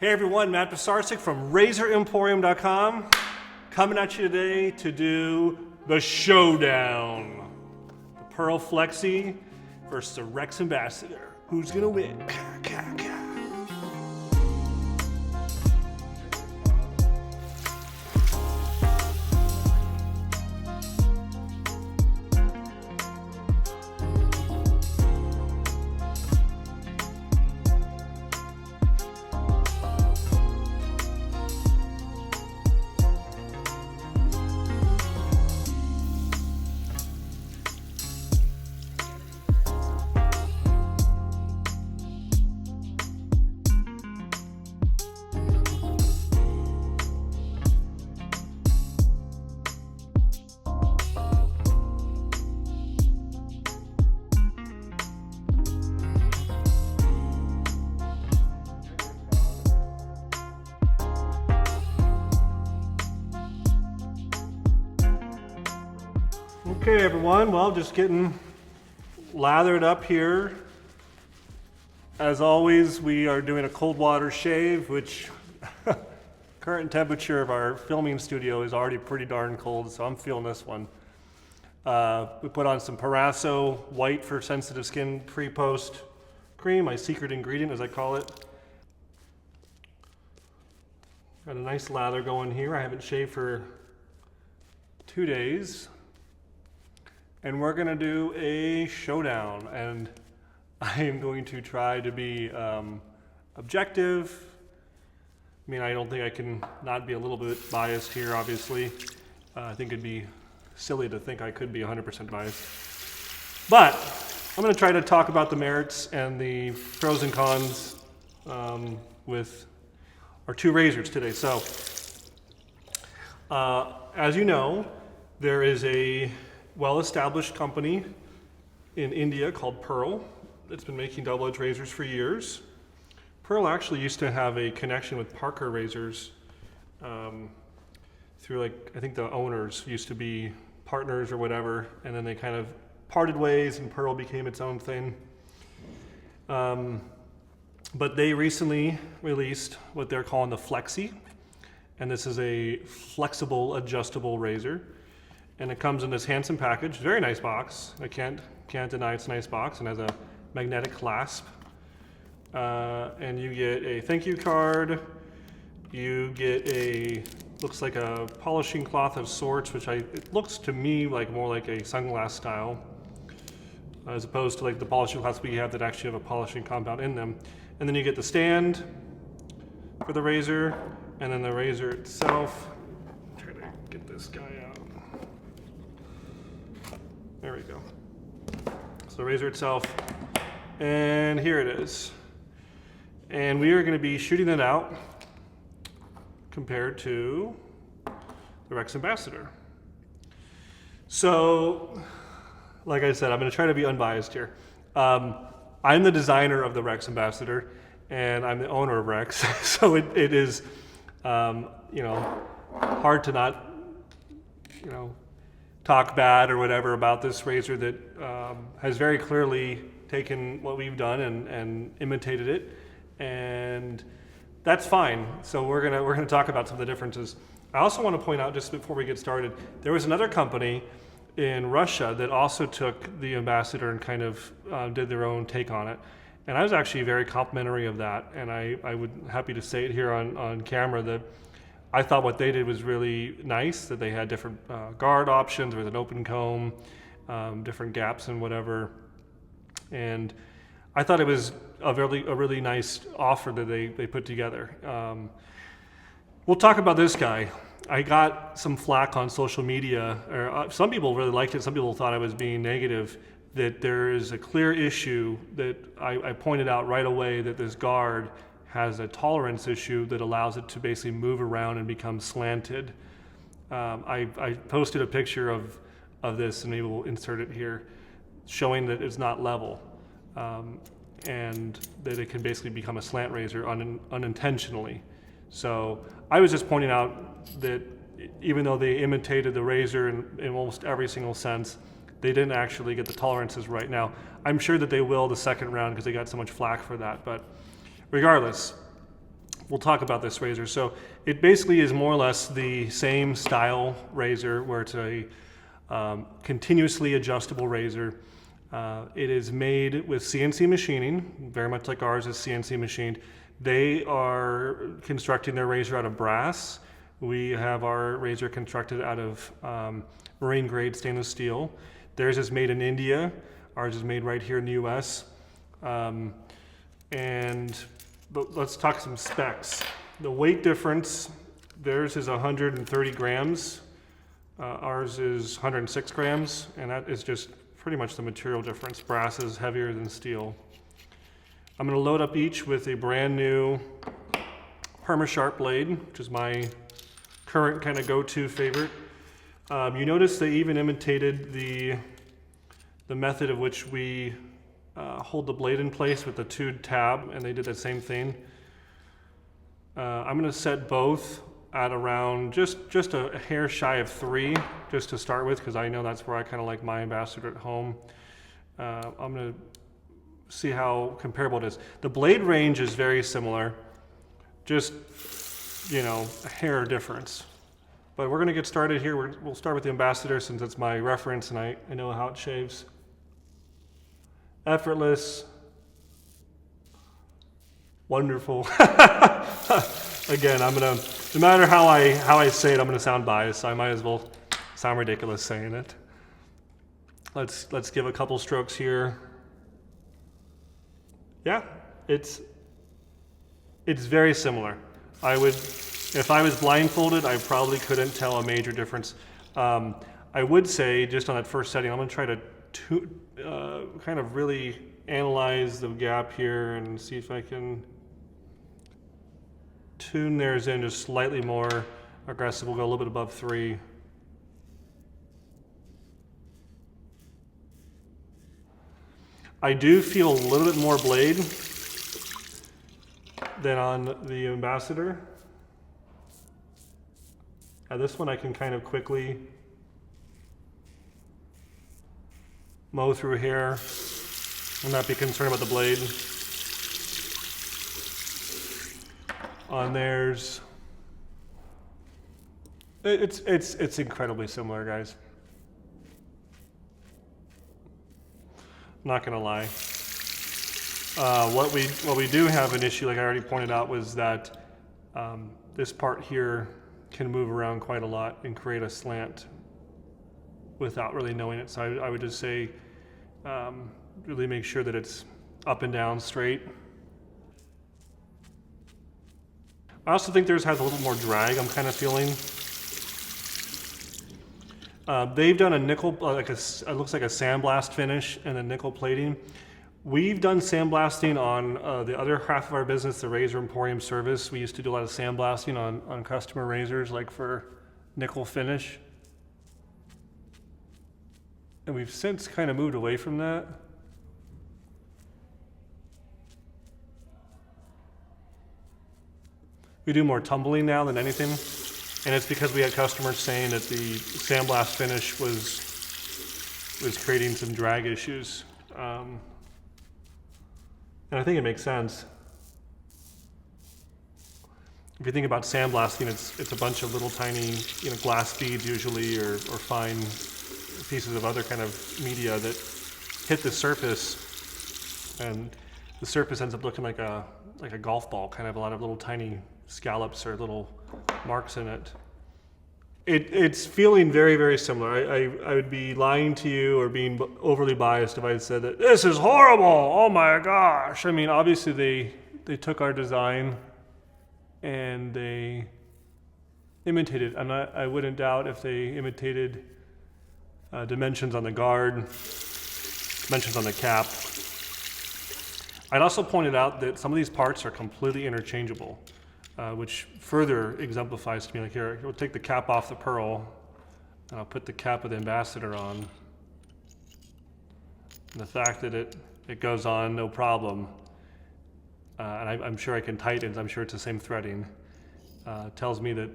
Hey everyone, Matt Pisarcik from RazorEmporium.com coming at you today to do the Showdown. The Pearl Flexi versus the Rex Ambassador. Who's gonna win? Okay everyone, well, just getting lathered up here. As always, we are doing a cold water shave, which current temperature of our filming studio is already pretty darn cold, so I'm feeling this one. We put on some Parasso white for sensitive skin pre-post cream, my secret ingredient as I call it. Got a nice lather going here. I haven't shaved for 2 days. And we're gonna do a showdown, and I am going to try to be objective. I mean, I don't think I can not be a little bit biased here, obviously. I think it'd be silly to think I could be 100% biased. But I'm gonna try to talk about the merits and the pros and cons with our two razors today. So, as you know, there is a well-established company in India called Pearl. It's been making double-edged razors for years. Pearl actually used to have a connection with Parker razors through, like, I think the owners used to be partners or whatever, and then they kind of parted ways and Pearl became its own thing. But they recently released what they're calling the Flexi, and this is a flexible, adjustable razor. And it comes in this handsome package, very nice box. I can't deny it's a nice box, and has a magnetic clasp. And you get a thank you card. You get looks like a polishing cloth of sorts, which it looks to me like more like a sunglass style, as opposed to like the polishing cloths we have that actually have a polishing compound in them. And then you get the stand for the razor, and then the razor itself. Try to get this guy out. There we go. So the razor itself, and here it is. And we are going to be shooting it out compared to the Rex Ambassador. So, like I said, I'm going to try to be unbiased here. I'm the designer of the Rex Ambassador, and I'm the owner of Rex, so it is, hard to not, talk bad or whatever about this razor that has very clearly taken what we've done and imitated it, and that's fine. So we're gonna talk about some of the differences. I also want to point out, just before we get started, there was another company in Russia that also took the Ambassador and kind of did their own take on it, and I was actually very complimentary of that, and I would happy to say it here on camera that I thought what they did was really nice, that they had different guard options with an open comb, different gaps and whatever. And I thought it was a really nice offer that they put together. We'll talk about this guy. I got some flack on social media, or some people really liked it, some people thought I was being negative, that there is a clear issue that I pointed out right away, that this guard has a tolerance issue that allows it to basically move around and become slanted. I posted a picture of this, and maybe we'll insert it here, showing that it's not level, and that it can basically become a slant razor unintentionally. So I was just pointing out that even though they imitated the razor in almost every single sense, they didn't actually get the tolerances right. Now, I'm sure that they will the second round because they got so much flack for that, but regardless, we'll talk about this razor. So it basically is more or less the same style razor where it's a continuously adjustable razor. It is made with CNC machining, very much like ours is CNC machined. They are constructing their razor out of brass. We have our razor constructed out of marine grade stainless steel. Theirs is made in India. Ours is made right here in the US. But let's talk some specs. The weight difference, theirs is 130 grams. Ours is 106 grams, and that is just pretty much the material difference. Brass is heavier than steel. I'm gonna load up each with a brand new PermaSharp blade, which is my current kind of go-to favorite. You notice they even imitated the method of which we hold the blade in place with the 2 tab, and they did the same thing. I'm gonna set both at around just a hair shy of 3, just to start with, because I know that's where I kind of like my Ambassador at home. I'm gonna see how comparable it is. The blade range is very similar, just, you know, a hair difference. But we're gonna get started here. We'll start with the Ambassador since it's my reference and I know how it shaves. Effortless, wonderful. Again, no matter how I say it, I'm gonna sound biased, so I might as well sound ridiculous saying it. Let's give a couple strokes here. Yeah, it's very similar. If I was blindfolded, I probably couldn't tell a major difference. I would say, just on that first setting, I'm gonna try to kind of really analyze the gap here and see if I can tune theirs in just slightly more aggressive. We'll go a little bit above 3. I do feel a little bit more blade than on the Ambassador. This one I can kind of quickly mow through hair and not be concerned about the blade. On theirs, it's incredibly similar, guys. Not gonna lie. What we do have an issue, like I already pointed out, was that this part here can move around quite a lot and create a slant without really knowing it. So I would just say, really make sure that it's up and down straight. I also think theirs has a little more drag, I'm kind of feeling. They've done a nickel, it looks like a sandblast finish and a nickel plating. We've done sandblasting on the other half of our business, the Razor Emporium service. We used to do a lot of sandblasting on customer razors, like for nickel finish. And we've since kind of moved away from that. We do more tumbling now than anything, and it's because we had customers saying that the sandblast finish was creating some drag issues, and I think it makes sense. If you think about sandblasting, it's a bunch of little tiny, glass beads usually, or fine pieces of other kind of media that hit the surface, and the surface ends up looking like a golf ball, kind of a lot of little tiny scallops or little marks in it. It's feeling very, very similar. I would be lying to you or being overly biased if I had said that this is horrible. Oh my gosh. I mean, obviously they took our design and they imitated. I wouldn't doubt if they imitated dimensions on the guard, dimensions on the cap. I'd also pointed out that some of these parts are completely interchangeable. Which further exemplifies to me, like here, we'll take the cap off the Pearl, and I'll put the cap of the Ambassador on. And the fact that it goes on no problem, and I'm sure I can tighten, I'm sure it's the same threading, tells me that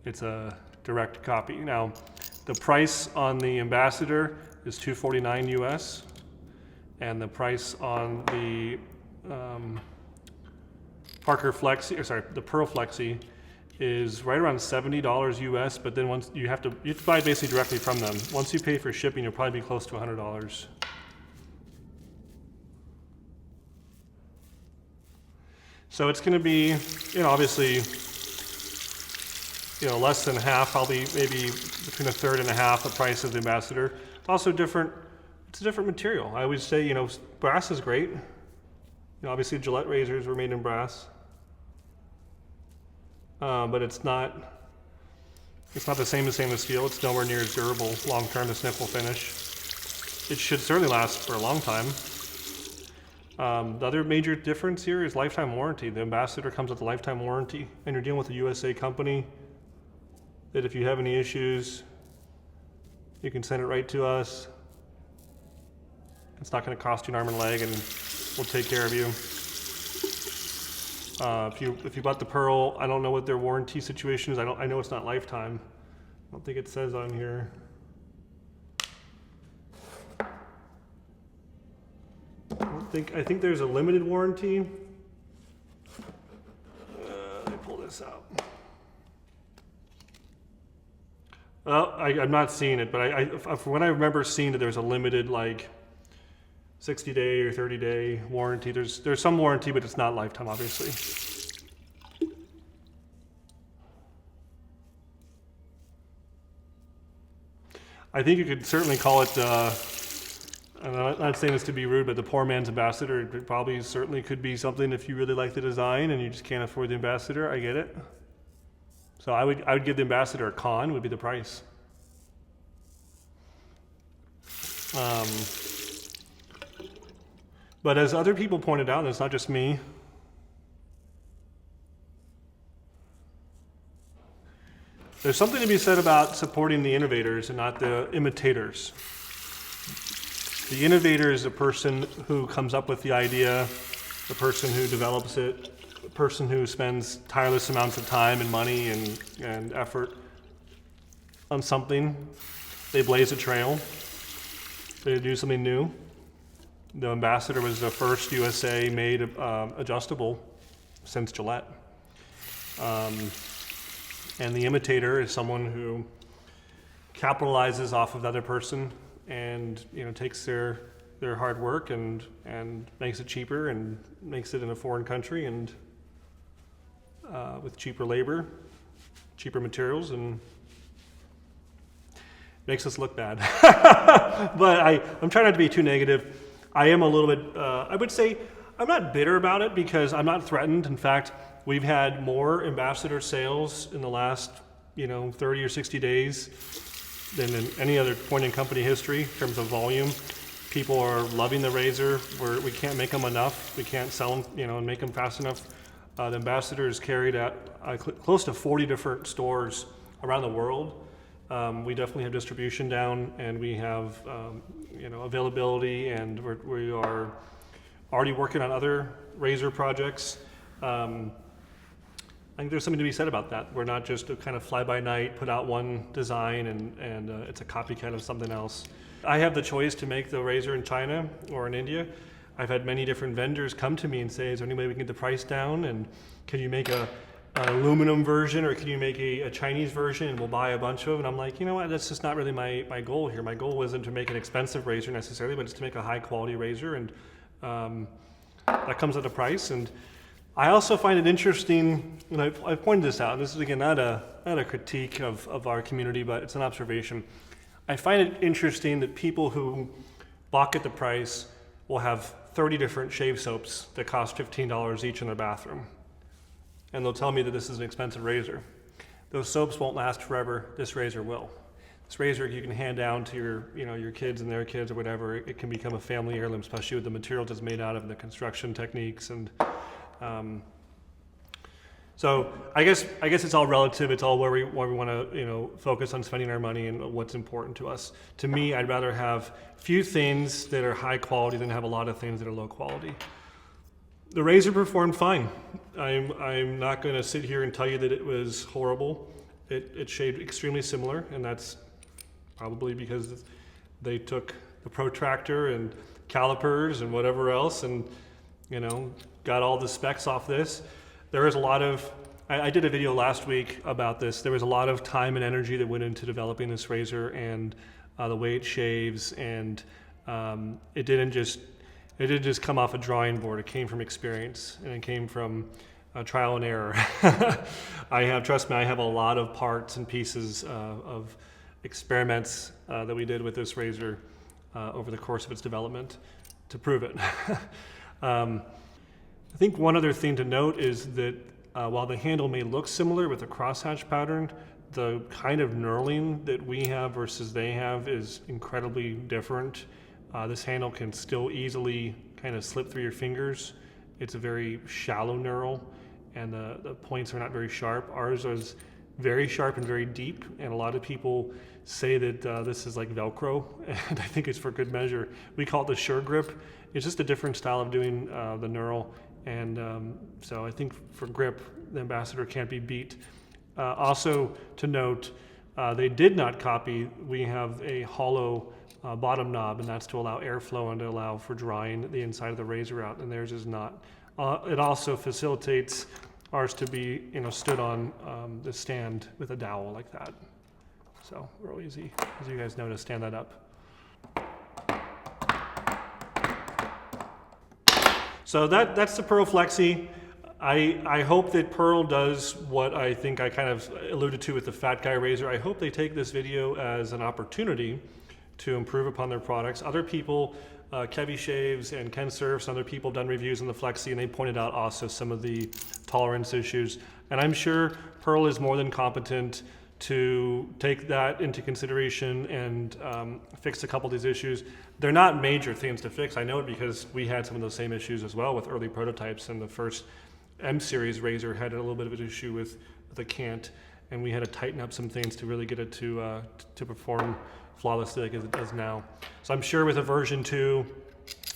it's a direct copy. Now, the price on the Ambassador is $249 US, and the price on the Parker Flexi, or sorry, the Pearl Flexi is right around $70 US, but then once you have to buy basically directly from them. Once you pay for shipping, you'll probably be close to $100. So it's going to be, obviously, less than half, probably maybe between a third and a half the price of the Ambassador. It's also different. It's a different material. I would say, brass is great. Obviously Gillette razors were made in brass. But it's not the same as stainless steel. It's nowhere near as durable long-term as nickel finish. It should certainly last for a long time. The other major difference here is lifetime warranty. The Ambassador comes with a lifetime warranty, and you're dealing with a USA company that if you have any issues, you can send it right to us. It's not going to cost you an arm and a leg, and we'll take care of you. If you bought the Pearl, I don't know what their warranty situation is. I know it's not lifetime. I don't think it says on here. I think there's a limited warranty. Let me pull this out. Well, I'm not seeing it, but from what I remember seeing that there's a limited 60-day or 30-day warranty. There's some warranty, but it's not lifetime, obviously. I think you could certainly call it, I'm not saying this to be rude, but the poor man's Ambassador. It probably certainly could be something if you really like the design and you just can't afford the Ambassador. I get it. So I would give the Ambassador a con, would be the price. But as other people pointed out, and it's not just me, there's something to be said about supporting the innovators and not the imitators. The innovator is the person who comes up with the idea, the person who develops it, the person who spends tireless amounts of time and money and effort on something. They blaze a trail. They do something new. The Ambassador was the first USA made adjustable since Gillette. And the imitator is someone who capitalizes off of the other person and takes their hard work and makes it cheaper and makes it in a foreign country and with cheaper labor, cheaper materials, and makes us look bad. But I'm trying not to be too negative. I am a little bit, I would say, I'm not bitter about it because I'm not threatened. In fact, we've had more Ambassador sales in the last 30 or 60 days than in any other point in company history in terms of volume. People are loving the razor. We can't make them enough. We can't sell them, and make them fast enough. The Ambassador is carried at close to 40 different stores around the world. We definitely have distribution down, and we have availability, and we are already working on other razor projects. I think there's something to be said about that. We're not just a kind of fly-by-night, put out one design and it's a copycat of something else. I have the choice to make the razor in China or in India. I've had many different vendors come to me and say, is there any way we can get the price down? And can you make an aluminum version, or can you make a Chinese version and we'll buy a bunch of them? And I'm like, you know what, that's just not really my goal here. My goal wasn't to make an expensive razor necessarily, but it's to make a high quality razor, and that comes at a price. And I also find it interesting, and I've pointed this out, and this is again not a critique of our community, but it's an observation. I find it interesting that people who balk at the price will have 30 different shave soaps that cost $15 each in their bathroom. And they'll tell me that this is an expensive razor. Those soaps won't last forever. This razor will. This razor you can hand down to your kids and their kids or whatever. It can become a family heirloom, especially with the materials it's made out of and the construction techniques. And so I guess it's all relative. It's all where we want to focus on spending our money and what's important to us. To me, I'd rather have few things that are high quality than have a lot of things that are low quality. The razor performed fine. I'm not going to sit here and tell you that it was horrible. It shaved extremely similar, and that's probably because they took the protractor and calipers and whatever else and got all the specs off this. There is a lot of, I did a video last week about this. There was a lot of time and energy that went into developing this razor and the way it shaves, and it didn't just come off a drawing board. It came from experience, and it came from trial and error. Trust me, I have a lot of parts and pieces of experiments that we did with this razor over the course of its development to prove it. I think one other thing to note is that while the handle may look similar with the crosshatch pattern, the kind of knurling that we have versus they have is incredibly different. This handle can still easily kind of slip through your fingers. It's a very shallow knurl, and the points are not very sharp. Ours is very sharp and very deep, and a lot of people say that this is like Velcro, and I think it's for good measure. We call it the Sure Grip. It's just a different style of doing the knurl, and so I think for grip, the Ambassador can't be beat. Also to note, they did not copy. We have a hollow bottom knob, and that's to allow airflow and to allow for drying the inside of the razor out, and theirs is not. It also facilitates ours to be, stood on the stand with a dowel like that. So real easy, as you guys know, to stand that up. So that's the Pearl Flexi. I hope that Pearl does what I think I kind of alluded to with the Fat Guy razor. I hope they take this video as an opportunity to improve upon their products. Other people, Kevy Shaves and Ken Surfs, other people have done reviews on the Flexi, and they pointed out also some of the tolerance issues. And I'm sure Pearl is more than competent to take that into consideration and fix a couple of these issues. They're not major things to fix. I know it because we had some of those same issues as well with early prototypes, and the first M-series razor had a little bit of an issue with the cant, and we had to tighten up some things to really get it to perform flawlessly like it does now. So I'm sure with a version 2,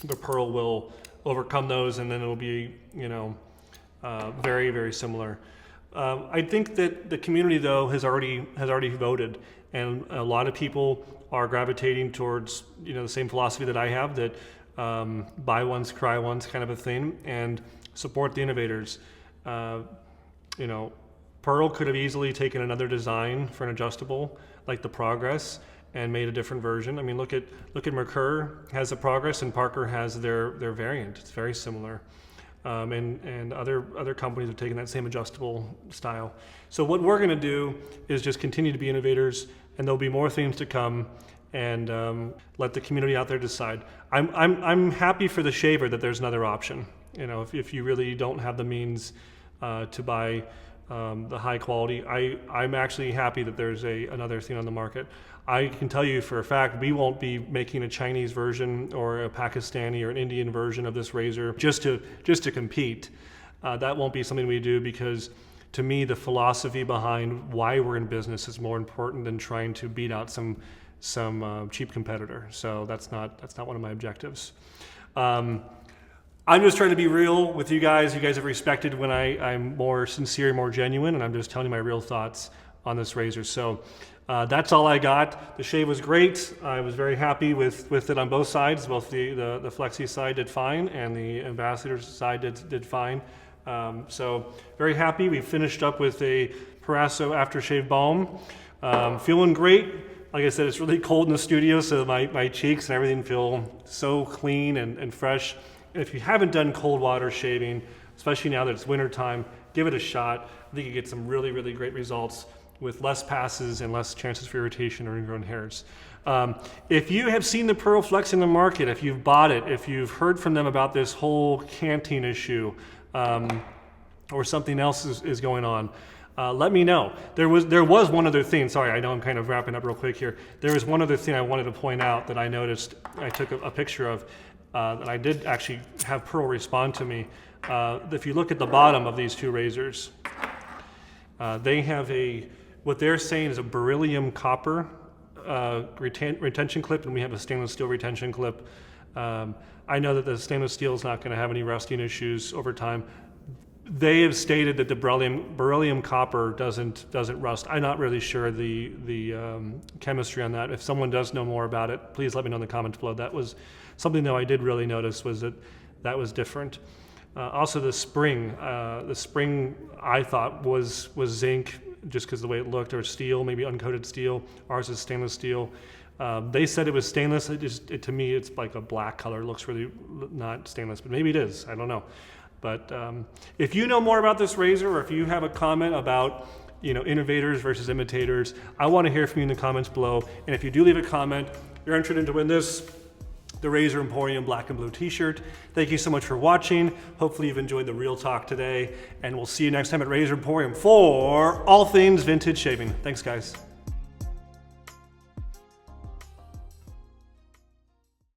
the Pearl will overcome those, and then it'll be, very, very similar. I think that the community, though, has already voted, and a lot of people are gravitating towards the same philosophy that I have, that buy once, cry once kind of a thing, and support the innovators. Pearl could have easily taken another design for an adjustable like the Progress and made a different version. I mean, look at Merkur has the Progress, and Parker has their variant. It's very similar. And other companies have taken that same adjustable style. So what we're going to do is just continue to be innovators, and there'll be more things to come, and let the community out there decide. I'm happy for the shaver that there's another option. If you really don't have the means to buy the high quality, I'm actually happy that there's another thing on the market. I can tell you for a fact we won't be making a Chinese version or a Pakistani or an Indian version of this razor just to compete. That won't be something we do, because to me the philosophy behind why we're in business is more important than trying to beat out some cheap competitor. So that's not one of my objectives. I'm just trying to be real with you guys. You guys have respected when I'm more sincere, more genuine, and I'm just telling you my real thoughts on this razor. So that's all I got. The shave was great. I was very happy with it on both sides. Both the Flexi side did fine, and the Ambassador side did fine. So very happy. We finished up with a Parasso aftershave balm. Feeling great. Like I said, it's really cold in the studio, so my cheeks and everything feel so clean and fresh. And if you haven't done cold water shaving, especially now that it's winter time, give it a shot. I think you get some really, really great results with less passes and less chances for irritation or ingrown hairs. If you have seen the Pearl Flex in the market, if you've bought it, if you've heard from them about this whole canting issue, or something else is going on, let me know. There was one other thing. Sorry, I know I'm kind of wrapping up real quick here. There was one other thing I wanted to point out that I noticed. I took a picture of, that I did actually have Pearl respond to me. If you look at the bottom of these two razors, they have what they're saying is a beryllium copper retention clip, and we have a stainless steel retention clip. I know that the stainless steel is not going to have any rusting issues over time. They have stated that the beryllium copper doesn't rust. I'm not really sure the chemistry on that. If someone does know more about it, please let me know in the comments below. That was something that I did really notice, was that was different. Also the spring I thought was zinc, just because the way it looked, or steel, maybe uncoated steel. Ours is stainless steel. They said it was stainless. To me, it's like a black color. It looks really not stainless, but maybe it is. I don't know. But if you know more about this razor, or if you have a comment about innovators versus imitators, I want to hear from you in the comments below. And if you do leave a comment, you're entered to win the Razor Emporium Black and Blue t-shirt. Thank you so much for watching. Hopefully you've enjoyed the real talk today, and we'll see you next time at Razor Emporium for all things vintage shaving. Thanks, guys.